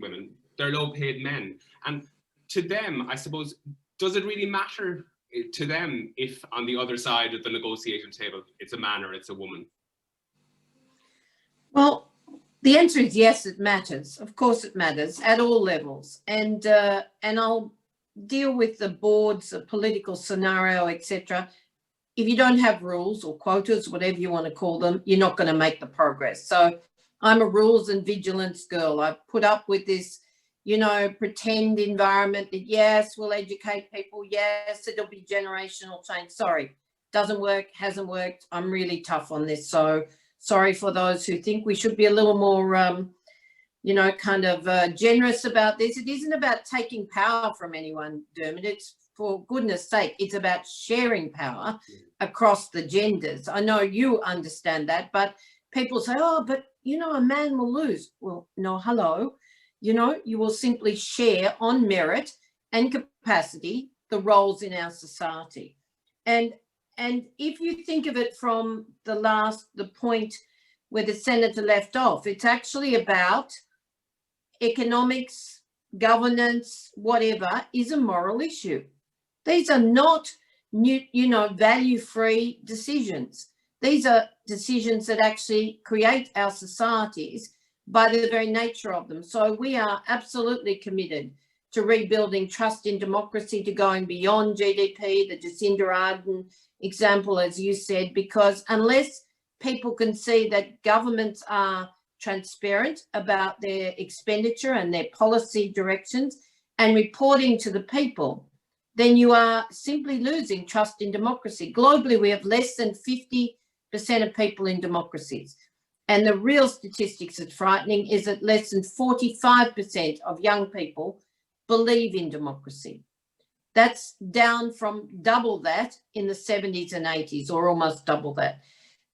women. They're low-paid men, and to them, I suppose, does it really matter to them if on the other side of the negotiation table it's a man or it's a woman? Well, the answer is yes, it matters. Of course, it matters at all levels, and I'll deal with the boards, the political scenario, etc. If you don't have rules or quotas, whatever you want to call them, you're not going to make the progress. So I'm a rules and vigilance girl. I've put up with this, you know, pretend environment that, yes, we'll educate people. Yes, it'll be generational change. Sorry, doesn't work, hasn't worked. I'm really tough on this. So sorry for those who think we should be a little more, you know, kind of generous about this. It isn't about taking power from anyone, Dermot. It's, for goodness sake, it's about sharing power across the genders. I know you understand that, but people say, oh, but, you know, a man will lose. Well, no, hello. You know, you will simply share on merit and capacity the roles in our society. And if you think of it from the point where the senator left off, it's actually about economics, governance, whatever, is a moral issue. These are not, you know, value-free decisions. These are decisions that actually create our societies by the very nature of them. So we are absolutely committed to rebuilding trust in democracy, to going beyond GDP, the Jacinda Ardern example, as you said, because unless people can see that governments are transparent about their expenditure and their policy directions and reporting to the people, then you are simply losing trust in democracy. Globally, we have less than 50% of people in democracies. And the real statistics that's frightening is that less than 45% of young people believe in democracy. That's down from double that in the 70s and 80s, or almost double that.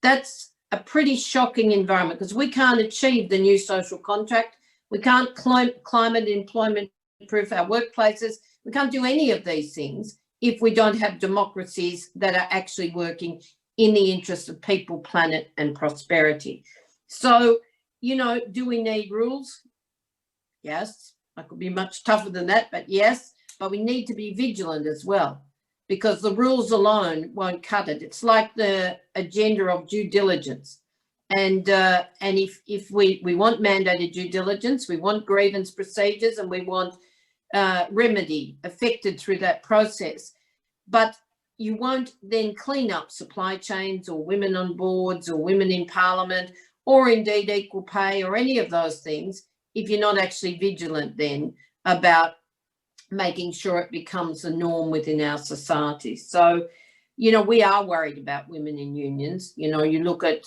That's a pretty shocking environment, because we can't achieve the new social contract. We can't climate employment proof our workplaces. We can't do any of these things if we don't have democracies that are actually working in the interest of people, planet, and prosperity. So, you know, do we need rules? Yes, I could be much tougher than that, but yes, but we need to be vigilant as well, because the rules alone won't cut it. It's like the agenda of due diligence. And if we want mandated due diligence, we want grievance procedures, and we want remedy affected through that process. But you won't then clean up supply chains or women on boards or women in parliament or indeed equal pay or any of those things if you're not actually vigilant then about making sure it becomes a norm within our society. So, you know, we are worried about women in unions. You know, you look at,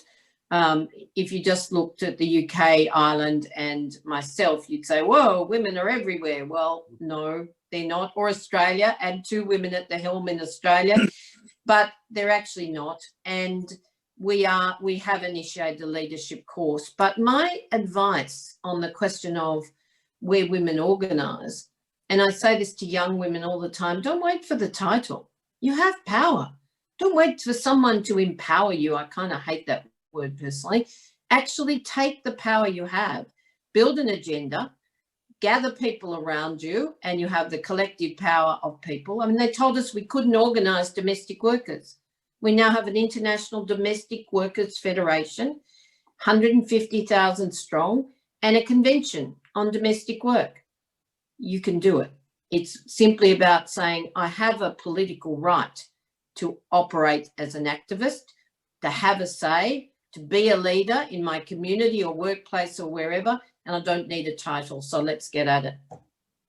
if you just looked at the UK, Ireland and myself, you'd say, whoa, women are everywhere. Well, no, they're not. Or Australia, and 2 women at the helm in Australia, but they're actually not. And we have initiated a leadership course. But my advice on the question of where women organise, and I say this to young women all the time, don't wait for the title. You have power. Don't wait for someone to empower you. I kind of hate that word personally. Actually take the power you have, build an agenda, gather people around you, and you have the collective power of people. I mean, they told us we couldn't organise domestic workers. We now have an International Domestic Workers Federation, 150,000 strong, and a convention on domestic work. You can do it. It's simply about saying, I have a political right to operate as an activist, to have a say, to be a leader in my community or workplace or wherever, and I don't need a title. So let's get at it.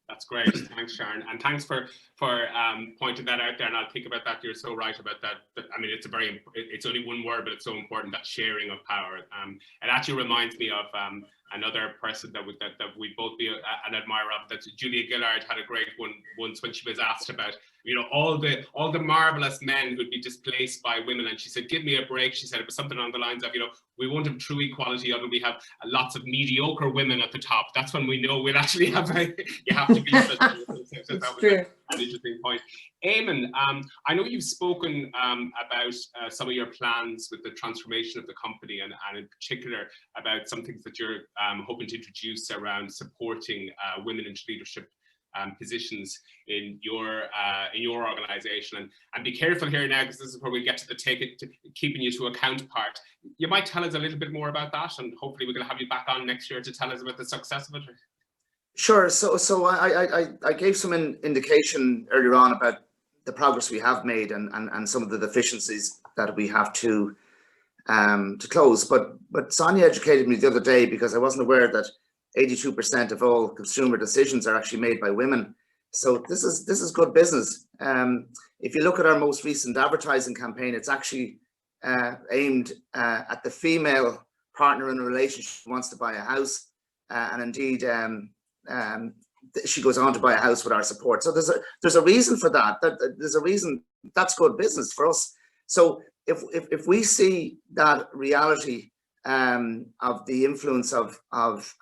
That's great. Thanks, Sharan. And thanks for pointing that out there. And I'll think about that. You're so right about that. I mean, it's only one word, but it's so important, that sharing of power. It actually reminds me of another person that we both be an admirer of. That Julia Gillard had a great one once when she was asked about, you know, all the marvelous men who'd be displaced by women, and she said, "Give me a break." She said it was something along the lines of, you know, we won't have true equality until we have lots of mediocre women at the top. That's when we know we'll actually have you have to be. So that was an interesting point. Éireann, I know you've spoken about some of your plans with the transformation of the company, and in particular about some things that you're hoping to introduce around supporting women into leadership positions in your organization, and be careful here now, because this is where we get to the keeping you to account part. You might tell us a little bit more about that, and hopefully we're going to have you back on next year to tell us about the success of it. Sure. So I gave some indication earlier on about the progress we have made and some of the deficiencies that we have to to close. But Sonia educated me the other day, because I wasn't aware that 82% of all consumer decisions are actually made by women. So this is good business. If you look at our most recent advertising campaign, it's actually aimed at the female partner in a relationship who wants to buy a house, and indeed she goes on to buy a house with our support. So there's a reason for that. There's a reason. That's good business for us. So if we see that reality of the influence of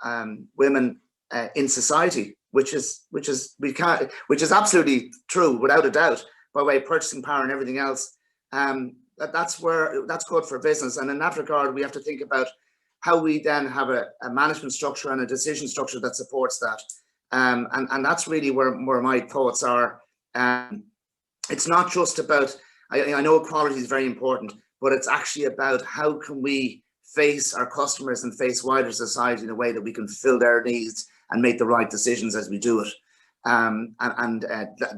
women in society, which is absolutely true without a doubt, by way of purchasing power and everything else, that's good for business. And in that regard, we have to think about how we then have a management structure and a decision structure that supports that. And that's really where my thoughts are. It's not just about, I know equality is very important, but it's actually about how can we face our customers and face wider society in a way that we can fill their needs and make the right decisions as we do it.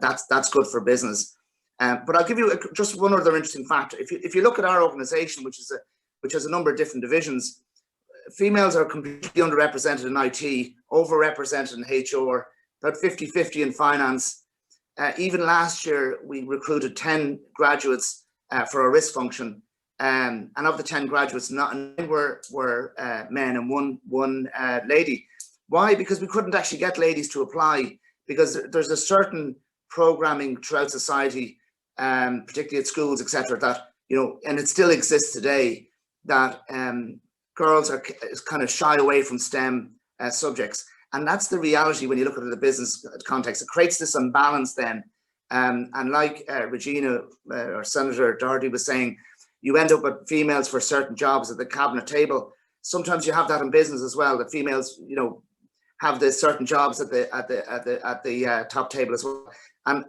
That's good for business. But I'll give you just one other interesting factor. If you look at our organization, which has a number of different divisions, females are completely underrepresented in IT, overrepresented in HR, about 50-50 in finance. Even last year, we recruited 10 graduates for our risk function. And of the 10 graduates, 9 were men and one lady. Why? Because we couldn't actually get ladies to apply, because there's a certain programming throughout society, particularly at schools, etc., that, and it still exists today, that girls are kind of shy away from STEM subjects. And that's the reality when you look at it in the business context. It creates this imbalance then. And like Regina or Senator Doherty was saying, you end up with females for certain jobs at the cabinet table. Sometimes you have that in business as well, that females, have the certain jobs at the top table as well. And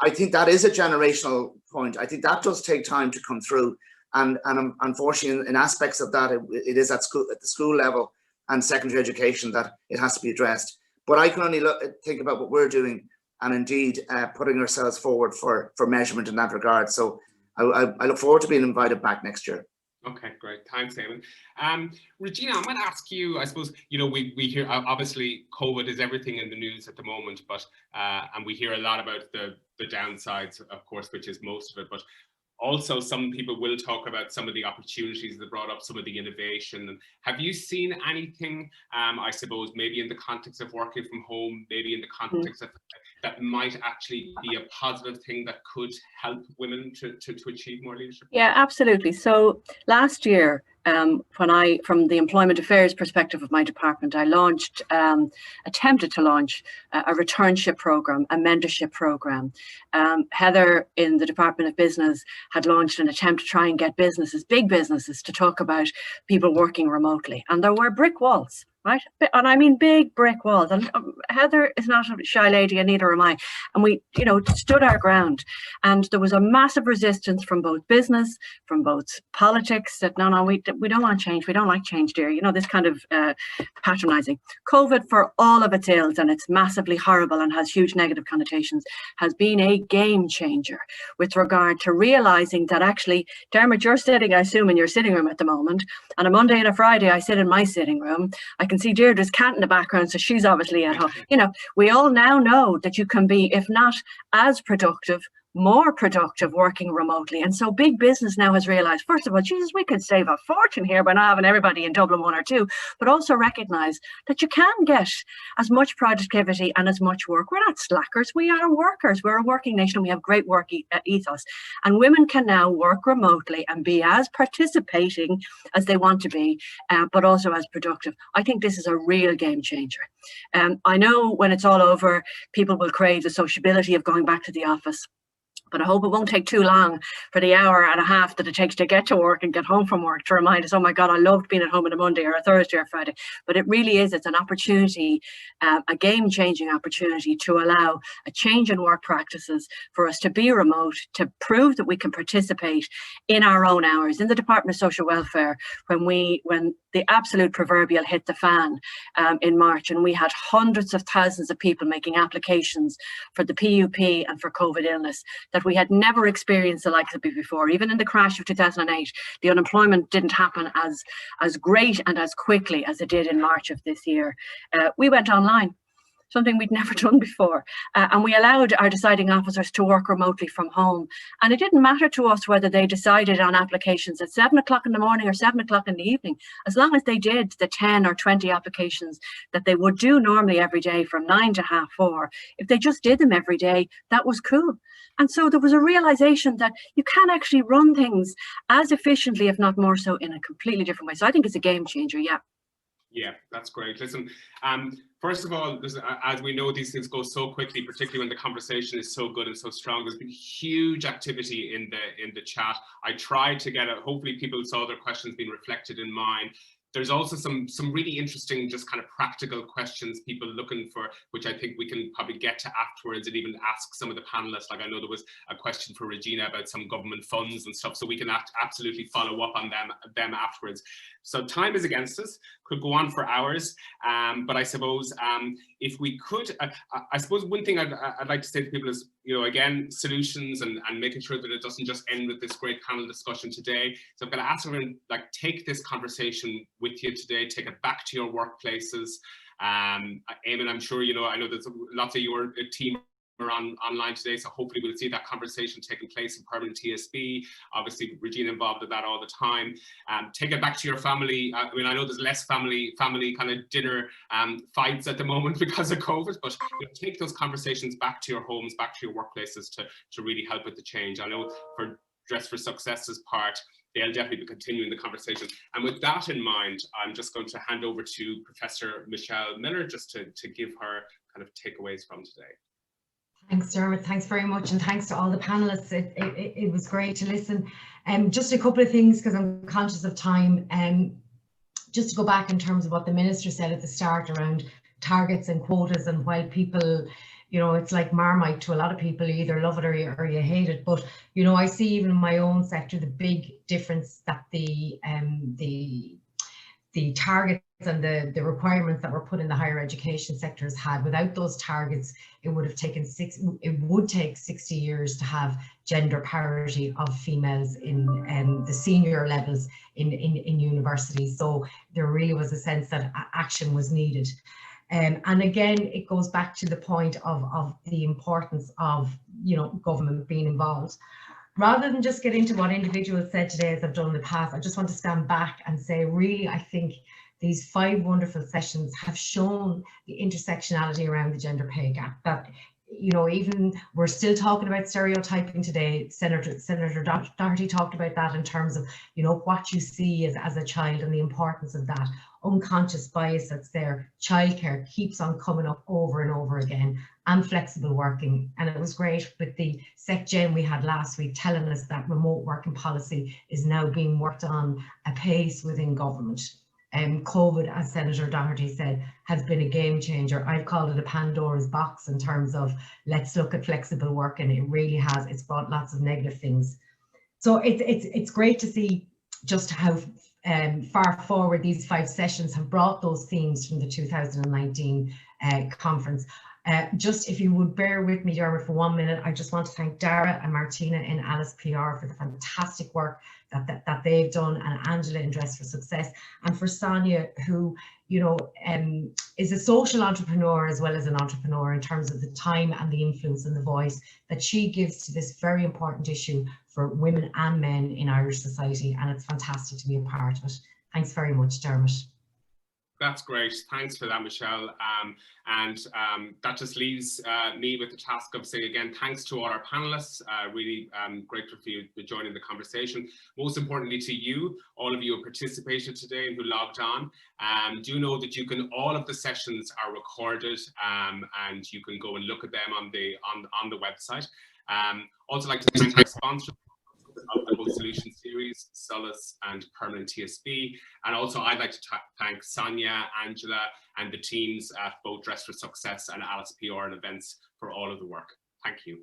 I think that is a generational point. I think that does take time to come through. And unfortunately, in aspects of that, it is at the school level and secondary education that it has to be addressed. But I can only think about what we're doing, and indeed putting ourselves forward for measurement in that regard. So I look forward to being invited back next year. Okay, great. Thanks, Éireann. Regina, I'm going to ask you, I suppose, we hear, obviously, COVID is everything in the news at the moment, but and we hear a lot about the downsides, of course, which is most of it, but also some people will talk about some of the opportunities that brought up, some of the innovation. Have you seen anything, I suppose, maybe in the context of working from home, maybe in the context of that might actually be a positive thing that could help women to achieve more leadership? Yeah, absolutely. So last year, from the employment affairs perspective of my department, I attempted to launch a returnship program, a mentorship program. Heather in the Department of Business had launched an attempt to try and get big businesses, to talk about people working remotely. And there were brick walls. Right, and I mean big brick walls. And Heather is not a shy lady, and neither am I. And we, stood our ground. And there was a massive resistance from both business, from both politics, that no, we don't want change. We don't like change, dear. This kind of patronizing. COVID, for all of its ills, and it's massively horrible and has huge negative connotations, has been a game changer with regard to realizing that actually, Dermot, you're sitting, I assume, in your sitting room at the moment. On a Monday and a Friday, I sit in my sitting room. I can see Deirdre's cat in the background, so she's obviously at home. We all now know that you can be, if not as productive, more productive working remotely. And so big business now has realized, first of all, Jesus, we could save a fortune here by not having everybody in Dublin 1 or 2, but also recognize that you can get as much productivity and as much work. We're not slackers, we are workers. We're a working nation, and we have great work ethos. And women can now work remotely and be as participating as they want to be, but also as productive. I think this is a real game changer. I know when it's all over, people will crave the sociability of going back to the office. But I hope it won't take too long for the hour and a half that it takes to get to work and get home from work to remind us, oh my God, I loved being at home on a Monday or a Thursday or Friday. But it really is, it's an opportunity, a game-changing opportunity to allow a change in work practices for us to be remote, to prove that we can participate in our own hours. In the Department of Social Welfare, when the absolute proverbial hit the fan in March, and we had hundreds of thousands of people making applications for the PUP and for COVID illness, that that we had never experienced the likes of it before. Even in the crash of 2008, the unemployment didn't happen as great and as quickly as it did in March of this year. We went online, something we'd never done before. And we allowed our deciding officers to work remotely from home. And it didn't matter to us whether they decided on applications at 7 o'clock in the morning or 7 o'clock in the evening, as long as they did the 10 or 20 applications that they would do normally every day from 9 to 4:30. If they just did them every day, that was cool. And so there was a realization that you can actually run things as efficiently, if not more so, in a completely different way. So I think it's a game changer, yeah. Yeah, that's great. Listen, first of all, as we know, these things go so quickly, particularly when the conversation is so good and so strong. There's been huge activity in the chat. I tried to get it. Hopefully people saw their questions being reflected in mine. There's also some really interesting, just kind of practical questions people looking for, which I think we can probably get to afterwards and even ask some of the panelists. Like I know there was a question for Regina about some government funds and stuff, so we can absolutely follow up on them afterwards. So time is against us, could go on for hours, but I suppose if we could, I suppose one thing I'd like to say to people is, you know, again, solutions and making sure that it doesn't just end with this great panel discussion today. So I'm going to ask everyone, like, take this conversation with you today, take it back to your workplaces. Éireann, I'm sure, you know, I know there's lots of your team are online today, so hopefully we'll see that conversation taking place in permanent TSB. Obviously, Regina involved in that all the time. Take it back to your family. I mean, I know there's less family kind of dinner fights at the moment because of COVID, but you know, take those conversations back to your homes, back to your workplaces to really help with the change. I know for Dress for Success's part, they'll definitely be continuing the conversation. And with that in mind, I'm just going to hand over to Professor Michelle Miller just to give her kind of takeaways from today. Thanks, Dermot. Thanks very much, and thanks to all the panelists. It was great to listen. Just a couple of things, because I'm conscious of time. Just to go back in terms of what the Minister said at the start around targets and quotas, and while people, you know, it's like Marmite to a lot of people, you either love it or you hate it. But, you know, I see even in my own sector the big difference that the targets and the requirements that were put in the higher education sector has had. Without those targets, it would take 60 years to have gender parity of females in the senior levels in universities. So there really was a sense that action was needed. And again, it goes back to the point of the importance of, you know, government being involved. Rather than just get into what individuals said today, as I've done in the past, I just want to stand back and say, really, I think these 5 wonderful sessions have shown the intersectionality around the gender pay gap. That, you know, even we're still talking about stereotyping today. Senator Doherty talked about that in terms of, you know, what you see as a child and the importance of that. Unconscious bias that's there. Childcare keeps on coming up over and over again, and flexible working. And it was great with the SecGen we had last week telling us that remote working policy is now being worked on apace within government. COVID, as Senator Doherty said, has been a game changer. I've called it a Pandora's box in terms of let's look at flexible work, and it really has. It's brought lots of negative things. So it's great to see just how far forward these 5 sessions have brought those themes from the 2019 conference. Just if you would bear with me, Dermot, for 1 minute, I just want to thank Dara and Martina in Alice PR for the fantastic work that they've done, and Angela in Dress for Success, and for Sonia, who, you know, is a social entrepreneur as well as an entrepreneur in terms of the time and the influence and the voice that she gives to this very important issue for women and men in Irish society, and it's fantastic to be a part of it. Thanks very much, Dermot. That's great. Thanks for that, Michelle. That just leaves me with the task of saying again, thanks to all our panelists. Really grateful for you for joining the conversation. Most importantly to you, all of you who participated today and who logged on. Do know that all of the sessions are recorded, and you can go and look at them on the website. Also like to thank our sponsors of the whole solution series, Solace and Permanent TSB. And also I'd like to thank Sonia, Angela, and the teams at both Dress for Success and Alice PR and Events for all of the work. Thank you.